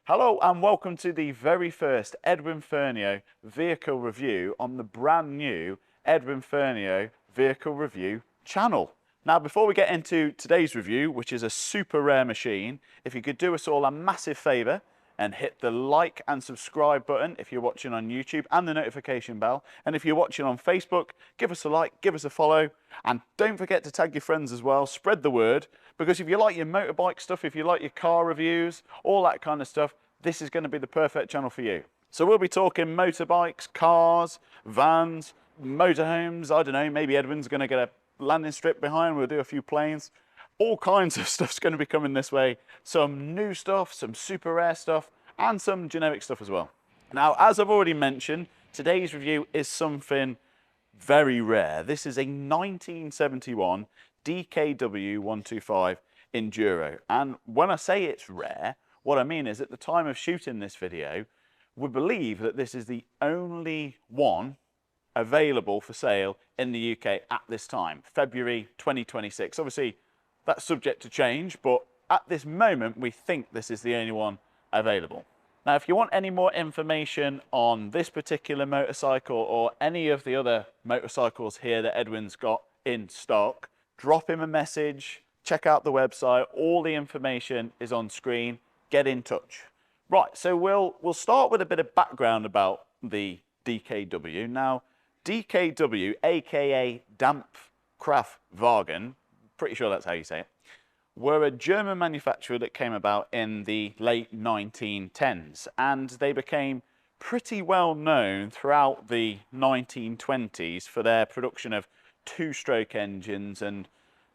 Hello and welcome to the very first Edwin Ferneyhough vehicle review on the brand new Edwin Ferneyhough vehicle review channel. Now before we get into today's review, which is a super rare machine, if you could do us all a massive favour and hit the like and subscribe button if you're watching on YouTube and the notification bell, and if you're watching on Facebook, give us a like, give us a follow, and don't forget to tag your friends as well. Spread the word, because if you like your motorbike stuff, if you like your car reviews, all that kind of stuff, this is going to be the perfect channel for you. So we'll be talking motorbikes, cars, vans, motorhomes, I don't know, maybe Edwin's going to get a landing strip behind, we'll do a few planes. All kinds of stuff's going to be coming this way. Some new stuff, some super rare stuff, and some generic stuff as well. Now, as I've already mentioned, today's review is something very rare. This is a 1971 DKW 125 Enduro. And when I say it's rare, what I mean is at the time of shooting this video, we believe that this is the only one available for sale in the UK at this time, February 2026. Obviously, that's subject to change, but at this moment, we think this is the only one available. Now, if you want any more information on this particular motorcycle or any of the other motorcycles here that Edwin's got in stock, drop him a message, check out the website, all the information is on screen, get in touch. Right, so we'll start with a bit of background about the DKW. Now, DKW, aka Dampfkraftwagen, pretty sure that's how you say it, were a German manufacturer that came about in the late 1910s, and they became pretty well known throughout the 1920s for their production of two-stroke engines and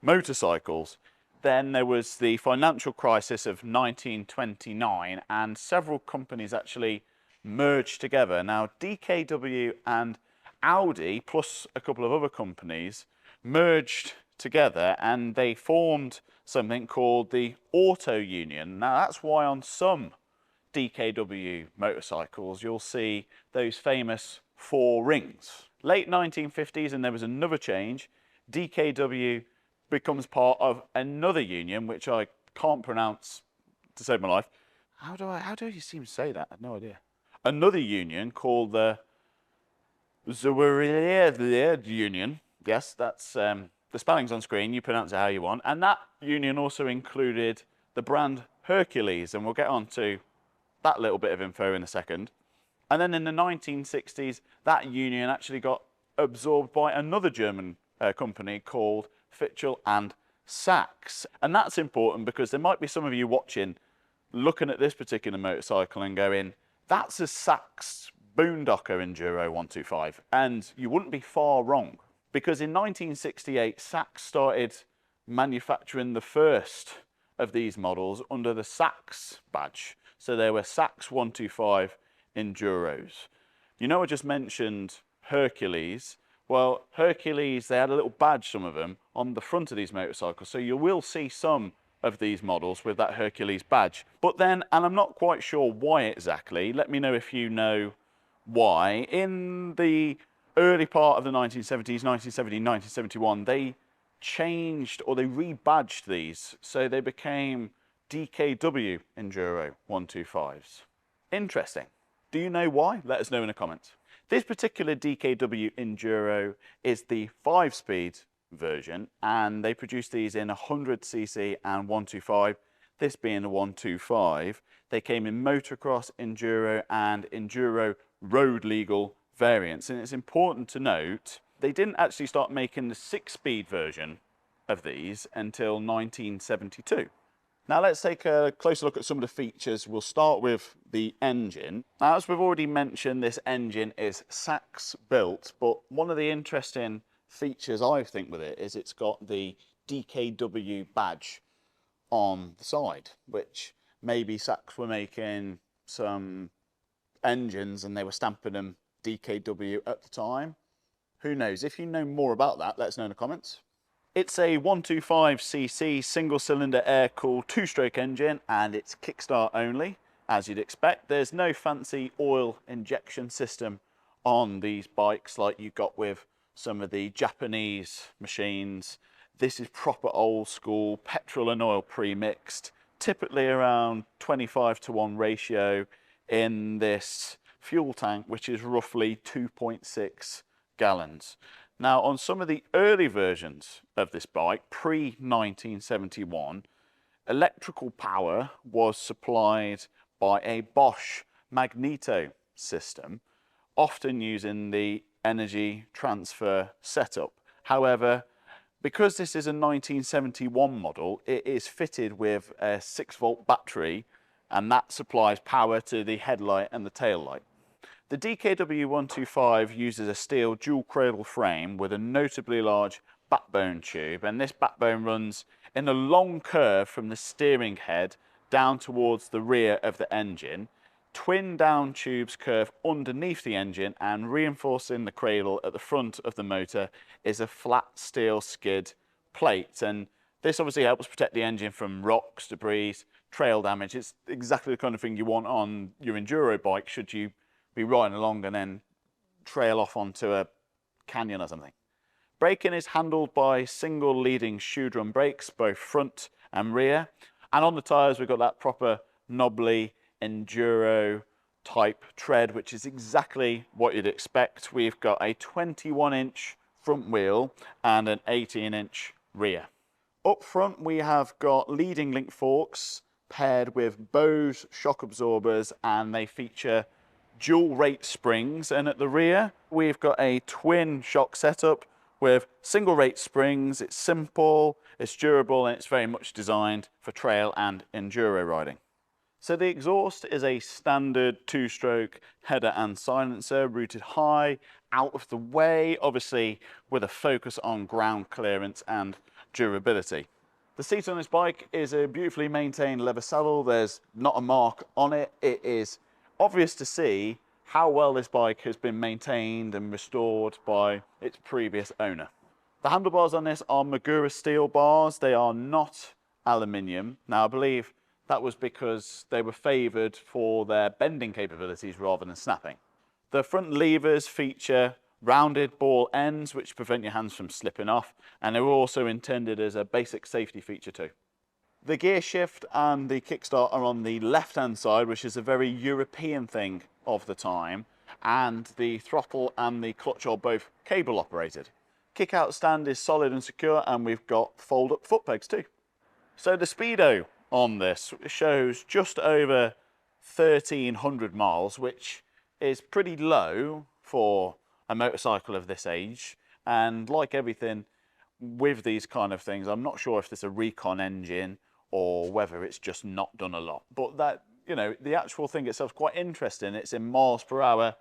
motorcycles. Then there was the financial crisis of 1929, and several companies actually merged together. Now, DKW and Audi, plus a couple of other companies, merged together and they formed something called the Auto Union. Now that's why on some DKW motorcycles you'll see those famous four rings. Late 1950s, and there was another change. DKW becomes part of another union which I can't pronounce to save my life. How do you seem to say that? I have no idea. Another union called the Union. Yes, that's the spelling's on screen, you pronounce it how you want. And that union also included the brand Hercules, and we'll get on to that little bit of info in a second. And then in the 1960s, that union actually got absorbed by another German company called Fitchel and Sachs. And that's important because there might be some of you watching, looking at this particular motorcycle and going, that's a Sachs Boondocker Enduro 125. And you wouldn't be far wrong. Because in 1968, Sachs started manufacturing the first of these models under the Sachs badge. So there were Sachs 125 Enduros. You know, I just mentioned Hercules. Well, Hercules, they had a little badge, some of them, on the front of these motorcycles. So you will see some of these models with that Hercules badge. But then, and I'm not quite sure why exactly, let me know if you know why, in the early part of the 1970s, 1970, 1971, they changed or they rebadged these. So they became DKW Enduro 125s. Interesting. Do you know why? Let us know in the comments. This particular DKW Enduro is the 5-speed version, and they produce these in 100cc and 125. This being the 125. They came in motocross, enduro, and enduro road legal variants. And it's important to note, they didn't actually start making the 6-speed version of these until 1972. Now let's take a closer look at some of the features. We'll start with the engine. Now, as we've already mentioned, this engine is Sachs built, but one of the interesting features I think with it is it's got the DKW badge on the side, which maybe Sachs were making some engines and they were stamping them DKW at the time. Who knows? If you know more about that, let us know in the comments. It's a 125cc single-cylinder air-cooled two-stroke engine, and it's kickstart only, as you'd expect. There's no fancy oil injection system on these bikes like you got with some of the Japanese machines. This is proper old school, petrol and oil pre-mixed, typically around 25-to-1 ratio in this fuel tank, which is roughly 2.6 gallons. Now, on some of the early versions of this bike, pre-1971, electrical power was supplied by a Bosch magneto system, often using the energy transfer setup. However, because this is a 1971 model, it is fitted with a 6-volt battery, and that supplies power to the headlight and the tail light. The DKW 125 uses a steel dual cradle frame with a notably large backbone tube, and this backbone runs in a long curve from the steering head down towards the rear of the engine. Twin down tubes curve underneath the engine, and reinforcing the cradle at the front of the motor is a flat steel skid plate, and this obviously helps protect the engine from rocks, debris, trail damage. It's exactly the kind of thing you want on your enduro bike should you be riding along and then trail off onto a canyon or something. Braking is handled by single leading shoe drum brakes, both front and rear. And on the tyres, we've got that proper knobbly enduro type tread, which is exactly what you'd expect. We've got a 21-inch front wheel and an 18-inch rear. Up front, we have got leading link forks paired with Bose shock absorbers, and they feature dual rate springs. And at the rear, we've got a twin shock setup with single rate springs. It's simple, it's durable, and it's very much designed for trail and enduro riding. So the exhaust is a standard 2-stroke header and silencer, routed high, out of the way, obviously with a focus on ground clearance and durability. The seat on this bike is a beautifully maintained leather saddle. There's not a mark on it. It is obvious to see how well this bike has been maintained and restored by its previous owner. The handlebars on this are Magura steel bars. They are not aluminium. Now, I believe that was because they were favoured for their bending capabilities rather than snapping. The front levers feature rounded ball ends which prevent your hands from slipping off, and they were also intended as a basic safety feature too. The gear shift and the kickstart are on the left-hand side, which is a very European thing of the time, and the throttle and the clutch are both cable operated. Kick-out stand is solid and secure, and we've got fold-up foot pegs too. So the speedo on this shows just over 1,300 miles, which is pretty low for a motorcycle of this age. And like everything with these kind of things, I'm not sure if there's a recon engine or whether it's just not done a lot. But that, you know, the actual thing itself is quite interesting. It's in miles per hour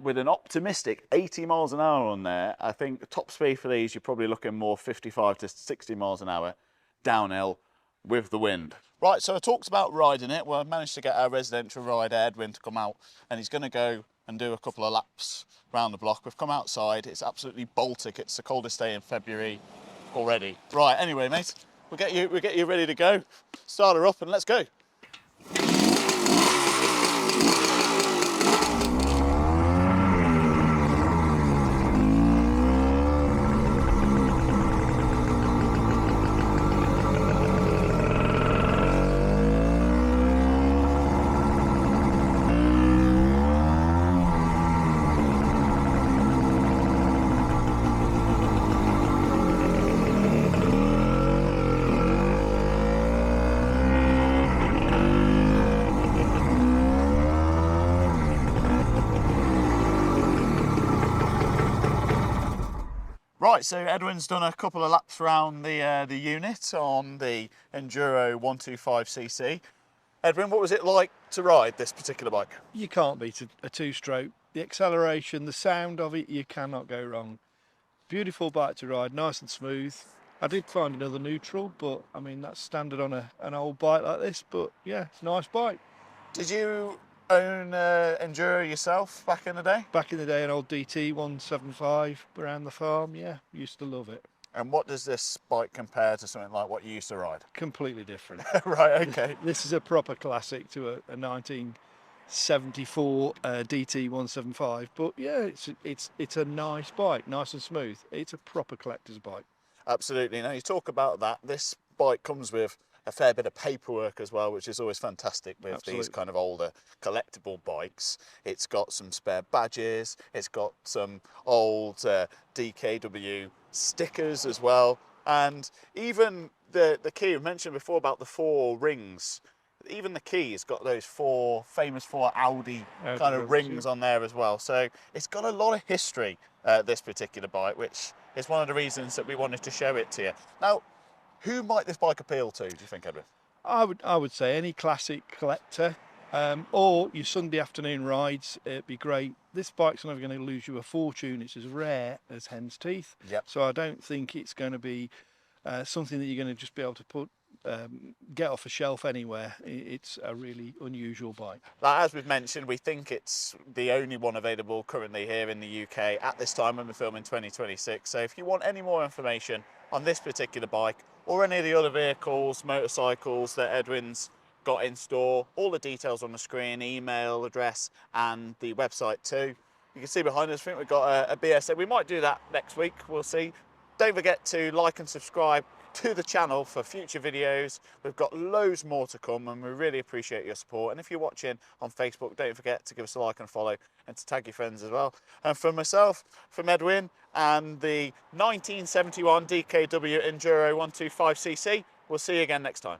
with an optimistic 80 miles an hour on there. I think the top speed for these, you're probably looking more 55 to 60 miles an hour downhill with the wind. Right, so I talked about riding it. Well, I managed to get our residential rider Edwin to come out, and he's going to go and do a couple of laps around the block. We've come outside. It's absolutely Baltic. It's the coldest day in February already. Right, anyway, mate, we'll get you ready to go. Start her up and let's go. Right, so Edwin's done a couple of laps around the unit on the Enduro 125cc. Edwin, what was it like to ride this particular bike? You can't beat a 2-stroke. The acceleration, the sound of it, you cannot go wrong. Beautiful bike to ride, nice and smooth. I did find another neutral, but I mean, that's standard on an old bike like this, but yeah, it's a nice bike. Did you own Enduro yourself back in the day? Back in the day, an old DT 175 around the farm, yeah, used to love it. And what does this bike compare to something like what you used to ride? Completely different. Right, okay. This is a proper classic to a 1974 DT 175, but yeah, it's a nice bike, nice and smooth. It's a proper collector's bike. Absolutely. Now you talk about that. This bike comes with a a fair bit of paperwork as well, which is always fantastic with these Absolutely. kind of older collectible bikes. It's got some spare badges, it's got some old DKW stickers as well, and even the key, we mentioned before about the 4 rings. Even the key's got those famous 4 Audi kind of rings on there as well. So it's got a lot of history, this particular bike, which is one of the reasons that we wanted to show it to you. Now, who might this bike appeal to, do you think, Edwin? I would say any classic collector, or your Sunday afternoon rides. It'd be great. This bike's never going to lose you a fortune. It's as rare as hen's teeth. Yep. So I don't think it's going to be something that you're going to just be able to get off a shelf anywhere. It's a really unusual bike. As we've mentioned, we think it's the only one available currently here in the UK at this time when we're filming 2026. So if you want any more information on this particular bike or any of the other vehicles, motorcycles that Edwin's got in store, all the details on the screen, email address and the website too. You can see behind us, I think we've got a BSA. We might do that next week, we'll see. Don't forget to like and subscribe to the channel for future videos. We've got loads more to come and we really appreciate your support. And if you're watching on Facebook, don't forget to give us a like and follow and to tag your friends as well. And from myself, from Edwin and the 1971 DKW Enduro 125cc, we'll see you again next time.